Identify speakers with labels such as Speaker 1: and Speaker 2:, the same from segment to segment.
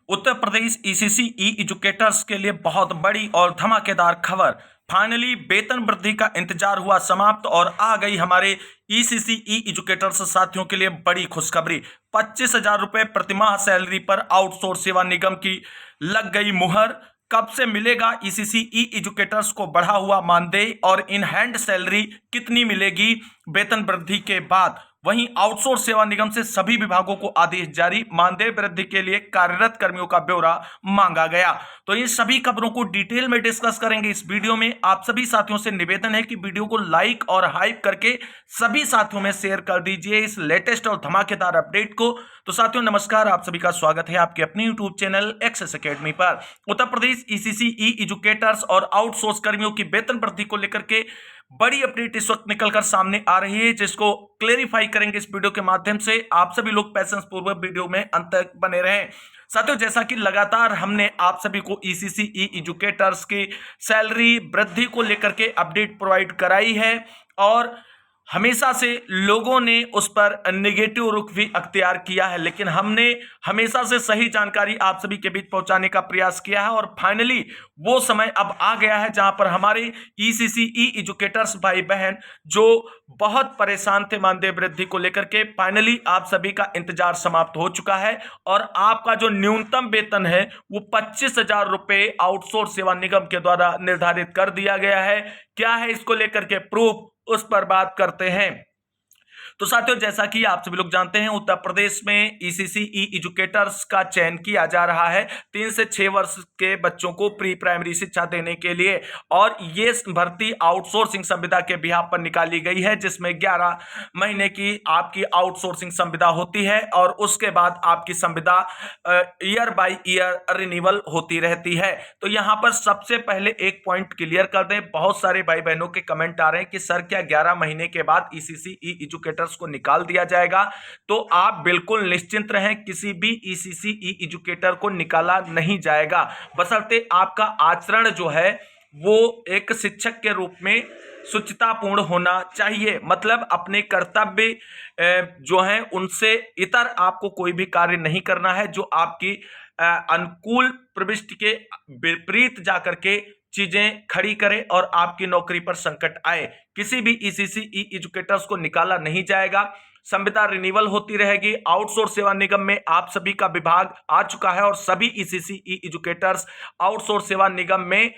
Speaker 1: Uttar Pradesh ECC ई educators के लिए बहुत बड़ी और धमाकेदार खबर। फाइनली वेतन वृद्धि का इंतजार हुआ समाप्त और आ गई हमारे ईसीसी ई एजुकेटर्स साथियों के लिए बड़ी खुशखबरी। 25,000 रुपए प्रतिमाह सैलरी पर आउटसोर्स सेवा निगम की लग गई मुहर। कब से मिलेगा ईसीसी ई एजुकेटर्स को बढ़ा हुआ मानदेय और इन हैंड सैलरी कितनी मिलेगी वेतन वृद्धि के बाद? वहीं आउटसोर्स सेवा निगम से सभी विभागों को आदेश जारी, मानदेय वृद्धि के लिए कार्यरत कर्मियों का ब्यौरा मांगा गया। तो इन सभी खबरों को डिटेल में डिस्कस करेंगे इस वीडियो में। आप सभी साथियों से निवेदन है कि वीडियो को लाइक और हाइप करके सभी साथियों में शेयर कर दीजिए इस लेटेस्ट और धमाकेदार अपडेट को। तो साथियों नमस्कार, आप सभी का स्वागत है आपके अपने यूट्यूब चैनल एक्सेस एकेडमी पर। उत्तर प्रदेश ईसीसी ई एजुकेटर्स और आउटसोर्स कर्मियों की वेतन वृद्धि को लेकर के बड़ी अपडेट इस वक्त निकलकर सामने आ रही है, जिसको क्लेरिफाई करेंगे इस वीडियो के माध्यम से। आप सभी लोग पैसेंस पूर्वक वीडियो में अंत तक बने रहें। साथियों, जैसा कि लगातार हमने आप सभी को ईसीसी ई एजुकेटर्स की सैलरी वृद्धि को लेकर के अपडेट प्रोवाइड कराई है और हमेशा से लोगों ने उस पर नेगेटिव रुख भी अख्तियार किया है, लेकिन हमने हमेशा से सही जानकारी आप सभी के बीच पहुंचाने का प्रयास किया है। और फाइनली वो समय अब आ गया है जहां पर हमारे ईसीसी ई एजुकेटर्स भाई बहन जो बहुत परेशान थे मानदेय वृद्धि को लेकर के, फाइनली आप सभी का इंतजार समाप्त हो चुका है और आपका जो न्यूनतम वेतन है वो 25,000 रुपए आउटसोर्स सेवा निगम के द्वारा निर्धारित कर दिया गया है। क्या है इसको लेकर के प्रूफ, उस पर बात करते हैं। तो साथियों, जैसा कि आप सभी लोग जानते हैं, उत्तर प्रदेश में ईसीसी ई एजुकेटर्स का चयन किया जा रहा है 3 से 6 वर्ष के बच्चों को प्री प्राइमरी शिक्षा देने के लिए। और ये भर्ती आउटसोर्सिंग संविदा के बिहाफ पर निकाली गई है, जिसमें 11 महीने की आपकी आउटसोर्सिंग संविदा होती है और उसके बाद आपकी संविदा ईयर बाय ईयर रिन्यूअल होती रहती है। तो यहां पर सबसे पहले एक पॉइंट क्लियर कर दें, बहुत सारे भाई बहनों के कमेंट आ रहे हैं कि सर क्या 11 महीने के बाद ईसीसी ई एजुकेटर्स को निकाल दिया जाएगा? तो आप बिल्कुल निश्चिंत रहें, किसी भी ईसीसी ई एजुकेटर को निकाला नहीं जाएगा, बशर्ते आपका आचरण जो है वो एक शिक्षक के रूप में शुचितापूर्ण होना चाहिए। मतलब अपने कर्तव्य जो है उनसे इतर आपको कोई भी कार्य नहीं करना है जो आपकी अनुकूल प्रविष्टि के विपरीत जाकर के चीजें खड़ी करे और आपकी नौकरी पर संकट आए। किसी भी ईसीसी ई एजुकेटर्स को निकाला नहीं जाएगा, संविदा रिन्यूअल होती रहेगी। आउटसोर्स सेवा निगम में आप सभी का विभाग आ चुका है और सभी ईसीसी ई एजुकेटर्स आउटसोर्स सेवा निगम में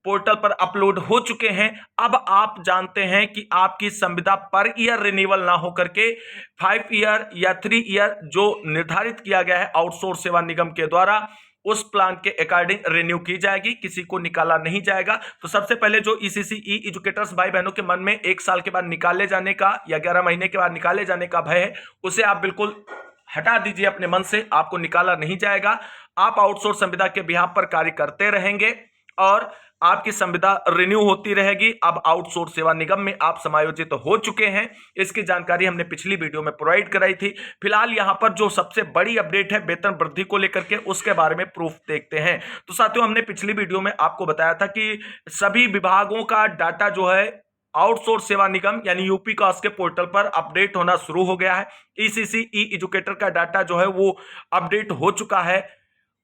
Speaker 1: पोर्टल पर अपलोड हो चुके हैं। अब आप जानते हैं कि आपकी संविदा पर ईयर रिन्यूअल ना होकर के 5 ईयर या 3 ईयर जो निर्धारित किया गया है आउटसोर्स सेवा निगम के द्वारा, उस प्लान के अकॉर्डिंग रिन्यू की जाएगी, किसी को निकाला नहीं जाएगा। तो सबसे पहले जो ईसीसी ई एजुकेटर्स भाई बहनों के मन में 1 साल के बाद निकाले जाने का या 11 महीने के बाद निकाले जाने का भय है, उसे आप बिल्कुल हटा दीजिए अपने मन से। आपको निकाला नहीं जाएगा, आप आउटसोर्स संविदा के बिहाफ पर कार्य करते रहेंगे और आपकी संविदा रिन्यू होती रहेगी। अब आउटसोर्स सेवा निगम में आप समायोजित हो चुके हैं, इसकी जानकारी हमने पिछली वीडियो में प्रोवाइड कराई थी। फिलहाल यहां पर जो सबसे बड़ी अपडेट है वेतन वृद्धि को लेकर के, उसके बारे में प्रूफ देखते हैं। तो साथियों, हमने पिछली वीडियो में आपको बताया था कि सभी विभागों का डाटा जो है आउटसोर्स सेवा निगम यानी यूपी कास्ट के पोर्टल पर अपडेट होना शुरू हो गया है। ईसीसी ई एजुकेटर का डाटा जो है वो अपडेट हो चुका है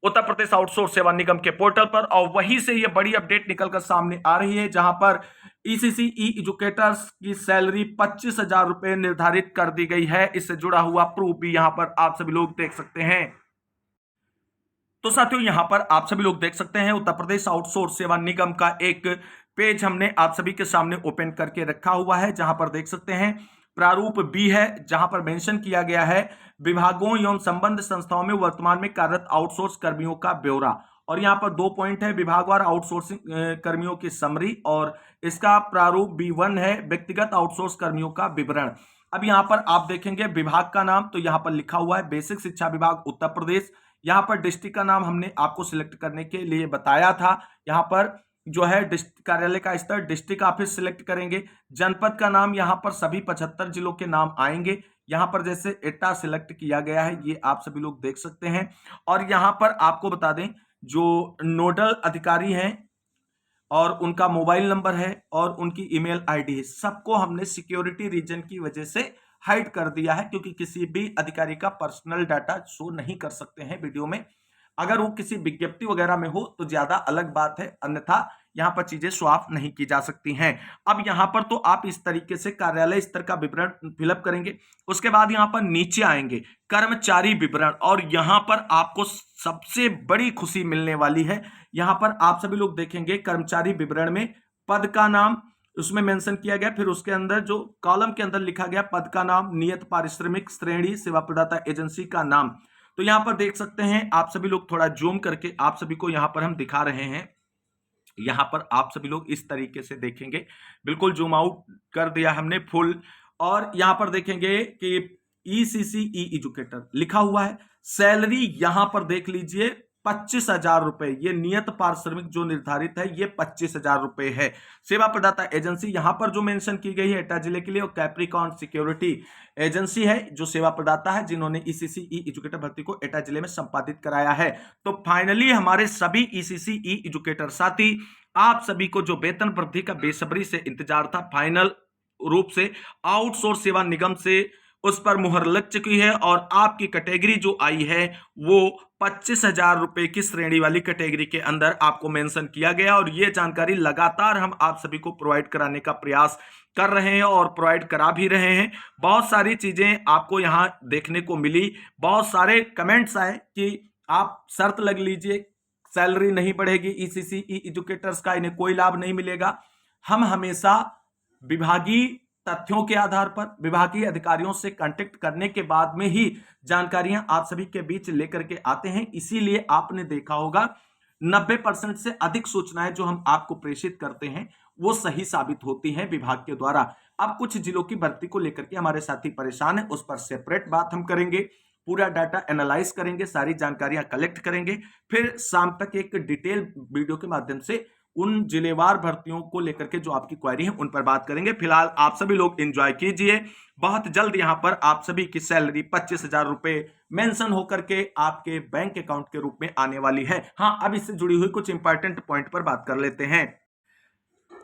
Speaker 1: उत्तर प्रदेश आउटसोर्स सेवा निगम के पोर्टल पर और वहीं से ये बड़ी अपडेट निकलकर सामने आ रही है, जहां पर ईसीसी ई एजुकेटर्स की सैलरी 25,000 रुपए निर्धारित कर दी गई है। इससे जुड़ा हुआ प्रूफ भी यहां पर आप सभी लोग देख सकते हैं। तो साथियों, यहां पर आप सभी लोग देख सकते हैं उत्तर प्रदेश आउटसोर्स सेवा निगम का एक पेज हमने आप सभी के सामने ओपन करके रखा हुआ है, जहां पर देख सकते हैं प्रारूप बी है, जहां पर मेंशन किया गया है विभागों एवं संबद्ध संस्थाओं में वर्तमान में कार्यरत आउटसोर्स कर्मियों का ब्यौरा। और यहां पर 2 पॉइंट है, विभागवार आउटसोर्सिंग कर्मियों की समरी, और इसका प्रारूप B1 है, व्यक्तिगत आउटसोर्स कर्मियों का विवरण। अब यहां पर आप देखेंगे विभाग का नाम, तो यहां पर लिखा हुआ है बेसिक शिक्षा विभाग उत्तर प्रदेश। यहां पर डिस्ट्रिक्ट का नाम हमने आपको सिलेक्ट करने के लिए बताया था। यहां पर जो है डिस्ट्रिक्ट कार्यालय का स्तर डिस्ट्रिक्ट ऑफिस सिलेक्ट करेंगे। जनपद का नाम यहां पर सभी 75 जिलों के नाम आएंगे। यहां पर जैसे एटा सिलेक्ट किया गया है, ये आप सभी लोग देख सकते हैं। और यहां पर आपको बता दें जो नोडल अधिकारी हैं और उनका मोबाइल नंबर है और उनकी ईमेल आईडी है, सबको हमने सिक्योरिटी रीजन की वजह से हाइड कर दिया है, क्योंकि किसी भी अधिकारी का पर्सनल डाटा शो नहीं कर सकते हैं वीडियो में। अगर वो किसी विज्ञप्ति वगैरह में हो तो ज्यादा अलग बात है, अन्यथा यहाँ पर चीजें स्वाफ नहीं की जा सकती हैं। अब यहाँ पर तो आप इस तरीके से कार्यालय स्तर का विवरण फिलअप करेंगे। उसके बाद यहाँ पर नीचे आएंगे कर्मचारी विवरण, और यहाँ पर आपको सबसे बड़ी खुशी मिलने वाली है। यहाँ पर आप सभी लोग देखेंगे कर्मचारी विवरण में पद का नाम उसमें मेंशन किया गया, फिर उसके अंदर जो कॉलम के अंदर लिखा गया पद का नाम, नियत पारिश्रमिक श्रेणी, सेवा प्रदाता एजेंसी का नाम। तो यहाँ पर देख सकते हैं आप सभी लोग, थोड़ा जूम करके आप सभी को यहाँ पर हम दिखा रहे हैं। यहाँ पर आप सभी लोग इस तरीके से देखेंगे, बिल्कुल जूम आउट कर दिया हमने फुल, और यहाँ पर देखेंगे कि ECCE एजुकेटर लिखा हुआ है। सैलरी यहाँ पर देख लीजिए 25,000 रुपए, ये नियत पारिश्रमिक जो निर्धारित है ये 25,000 रुपए है। सेवा प्रदाता एजेंसी यहाँ पर जो मेंशन की गई है एटा जिले के लिए, और कैप्रिकॉन सिक्योरिटी एजेंसी है जो सेवा प्रदाता है जिन्होंने ECCE एजुकेटर भर्ती को एटा जिले में संपादित कराया है। तो फाइनली हमारे सभी ECCE एजुकेटर साथी, आप सभी को जो वेतन वृद्धि का बेसब्री से इंतजार था, फाइनल रूप से आउटसोर्स सेवा निगम से उस पर मुहर लग चुकी है, और आपकी कैटेगरी जो आई है वो 25,000 रुपए की श्रेणी वाली कैटेगरी के अंदर आपको मेंशन किया गया। और ये जानकारी लगातार हम आप सभी को प्रोवाइड कराने का प्रयास कर रहे हैं और प्रोवाइड करा भी रहे हैं। बहुत सारी चीजें आपको यहाँ देखने को मिली, बहुत सारे कमेंट्स आए कि आप शर्त लग लीजिए, सैलरी नहीं बढ़ेगी ECCE एजुकेटर्स का, इन्हें कोई लाभ नहीं मिलेगा। हम हमेशा विभागीय तथ्यों के आधार पर विभागीय अधिकारियों से कांटेक्ट करने के बाद में ही जानकारियां आप सभी के बीच लेकर के आते हैं। इसीलिए आपने देखा होगा 90% से अधिक सूचनाएं जो हम आपको प्रेषित करते हैं वो सही साबित होती हैं विभाग के द्वारा। अब कुछ जिलों की भर्ती को लेकर के हमारे साथी परेशान है, उस पर सेपरेट बात हम करेंगे, पूरा डाटा एनालाइज करेंगे, सारी जानकारियां कलेक्ट करेंगे, फिर शाम तक एक डिटेल वीडियो के माध्यम से उन जिलेवार भर्तियों को लेकर के जो आपकी क्वेरी है उन पर बात करेंगे। फिलहाल आप सभी लोग एंजॉय कीजिए, बहुत जल्द यहां पर आप सभी की सैलरी 25,000 रुपए मेंशन होकर के आपके बैंक अकाउंट के रूप में आने वाली है। हाँ, अब इससे जुड़ी हुई कुछ इंपॉर्टेंट पॉइंट पर बात कर लेते हैं।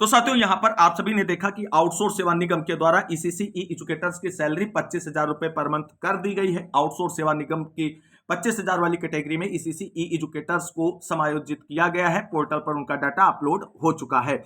Speaker 1: तो साथियों, यहां पर आप सभी ने देखा कि आउटसोर्स सेवा निगम के द्वारा ECCE एजुकेटर्स की सैलरी 25,000 रुपए पर मंथ कर दी गई है। आउटसोर्स सेवा निगम की 25,000 वाली कैटेगरी में ECCE एजुकेटर्स को समायोजित किया गया है। पोर्टल पर उनका डाटा अपलोड हो चुका है।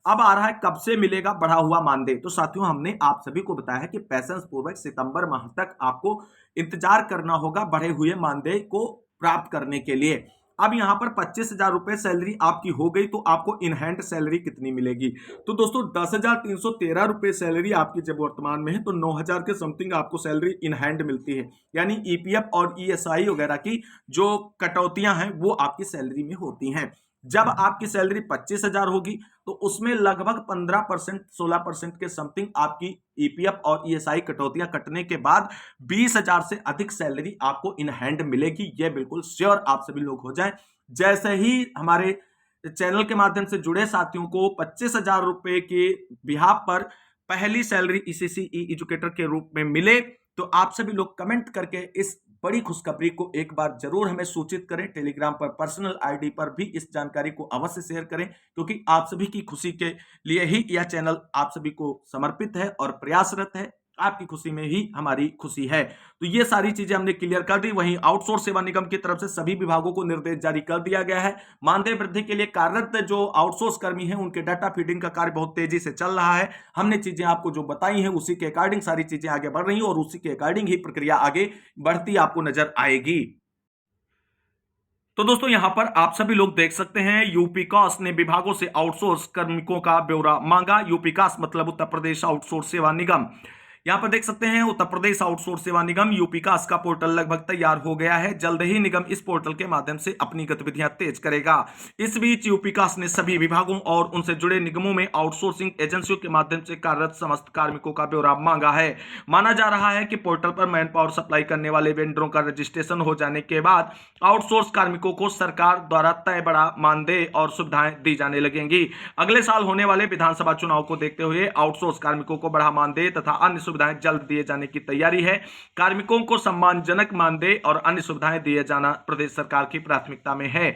Speaker 1: अब आ रहा है कब से मिलेगा बढ़ा हुआ मानदेय। तो साथियों, हमने आप सभी को बताया है कि पैसेंस पूर्वक सितंबर माह तक आपको इंतजार करना होगा बढ़े हुए मानदेय को प्राप्त करने के लिए। अब यहां पर 25,000 रुपए सैलरी आपकी हो गई तो आपको इन हैंड सैलरी कितनी मिलेगी? तो दोस्तों 10,313 रुपए सैलरी आपकी जब वर्तमान में है तो 9,000 के समथिंग आपको सैलरी इन हैंड मिलती है। यानी EPF और ESI वगैरह की जो कटौतियां हैं वो आपकी सैलरी में होती हैं। जब आपकी सैलरी 25,000 होगी तो उसमें लगभग 15% 16% के समथिंग आपकी EPF और ESI कटौतियां कटने के बाद 20,000 से अधिक सैलरी आपको इन हैंड मिलेगी। यह बिल्कुल श्योर आप सभी लोग हो जाएं। जैसे ही हमारे चैनल के माध्यम से जुड़े साथियों को 25,000 रुपए के बिहाफ पर पहली सैलरी ECCE एजुकेटर के रूप में मिले तो आप सभी लोग कमेंट करके इस बड़ी खुशखबरी को एक बार जरूर हमें सूचित करें। टेलीग्राम पर पर्सनल ID पर भी इस जानकारी को अवश्य शेयर करें, क्योंकि आप सभी की खुशी के लिए ही यह चैनल आप सभी को समर्पित है और प्रयासरत है। आपकी खुशी में ही हमारी खुशी है। तो ये सारी चीजें हमने क्लियर कर दी। वहीं आउटसोर्स सेवा निगम की तरफ से सभी विभागों को निर्देश जारी कर दिया गया है। मानदेय वृद्धि के लिए कार्यरत जो आउटसोर्स कर्मी हैं उनके डाटा फीडिंग का कार्य बहुत तेजी से चल रहा है। हमने चीजें आपको जो बताई हैं उसी के अकॉर्डिंग सारी चीजें आगे बढ़ रही हैं और उसी के अकॉर्डिंग ही प्रक्रिया आगे बढ़ती आपको नजर आएगी। तो दोस्तों, यहां पर आप सभी लोग देख सकते हैं यूपीकास ने विभागों से आउटसोर्स कार्मिकों का ब्यौरा मांगा। यूपीकास मतलब उत्तर प्रदेश आउटसोर्स सेवा निगम। यहां पर देख सकते हैं उत्तर प्रदेश आउटसोर्स सेवा निगम यूपीकास का पोर्टल लगभग तैयार हो गया है। जल्द ही निगम इस पोर्टल के माध्यम से अपनी गतिविधियां तेज करेगा। इस बीच यूपीकास ने सभी विभागों और उनसे जुड़े निगमों में आउटसोर्सिंग एजेंसियों के माध्यम से कार्यरत समस्त कार्मिकों का ब्यौरा मांगा है। माना जा रहा है कि पोर्टल पर मैन पावर सप्लाई करने वाले वेंडरों का रजिस्ट्रेशन हो जाने के बाद आउटसोर्स कार्मिकों को सरकार द्वारा तय बड़ा मानदेय और सुविधाएं दी जाने लगेंगी। अगले साल होने वाले विधानसभा चुनाव को देखते हुए आउटसोर्स कार्मिकों को बढ़ा मानदेय तथा अन्य सुविधाएं जल्द दिए जाने की तैयारी है। कार्मिकों को सम्मानजनक मानदेय और अन्य सुविधाएं दिए जाना प्रदेश सरकार की प्राथमिकता में है।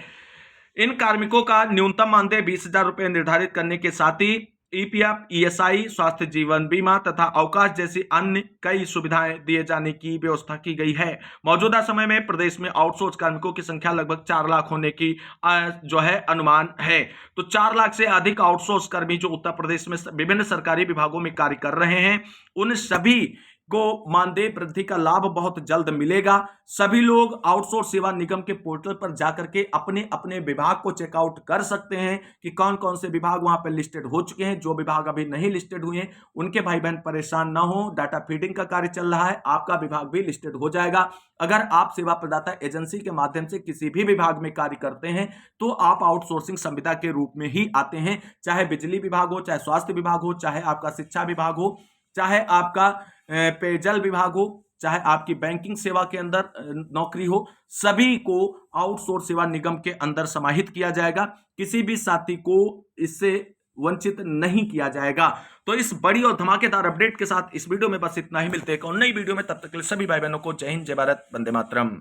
Speaker 1: इन कार्मिकों का न्यूनतम मानदेय 20,000 रुपए निर्धारित करने के साथ ही ईपीएफ, ईएसआई, स्वास्थ्य जीवन बीमा तथा अवकाश जैसी अन्य कई सुविधाएं दिए जाने की व्यवस्था की गई है। मौजूदा समय में प्रदेश में आउटसोर्स कार्मिकों की संख्या लगभग 4 लाख होने की जो है अनुमान है। तो 4 लाख से अधिक आउटसोर्स कर्मी जो उत्तर प्रदेश में विभिन्न सरकारी विभागों में कार्य कर रहे हैं, उन सभी को मानदेय वृद्धि का लाभ बहुत जल्द मिलेगा। सभी लोग आउटसोर्स सेवा निगम के पोर्टल पर जाकर के अपने अपने विभाग को चेकआउट कर सकते हैं कि कौन कौन से विभाग वहां पर लिस्टेड हो चुके हैं। जो विभाग अभी नहीं लिस्टेड हुए हैं उनके भाई बहन परेशान ना हो, डाटा फीडिंग का कार्य चल रहा है, आपका विभाग भी लिस्टेड हो जाएगा। अगर आप सेवा प्रदाता एजेंसी के माध्यम से किसी भी विभाग में कार्य करते हैं तो आप आउटसोर्सिंग संविदा के रूप में ही आते हैं, चाहे बिजली विभाग हो, चाहे स्वास्थ्य विभाग हो, चाहे आपका शिक्षा विभाग हो, चाहे आपका पेयजल विभाग हो, चाहे आपकी बैंकिंग सेवा के अंदर नौकरी हो, सभी को आउटसोर्स सेवा निगम के अंदर समाहित किया जाएगा। किसी भी साथी को इससे वंचित नहीं किया जाएगा। तो इस बड़ी और धमाकेदार अपडेट के साथ इस वीडियो में बस इतना ही। मिलते हैं एक और नई वीडियो में, तब तक के लिए सभी भाई बहनों को जय हिंद, जय भारत, वंदे मातरम।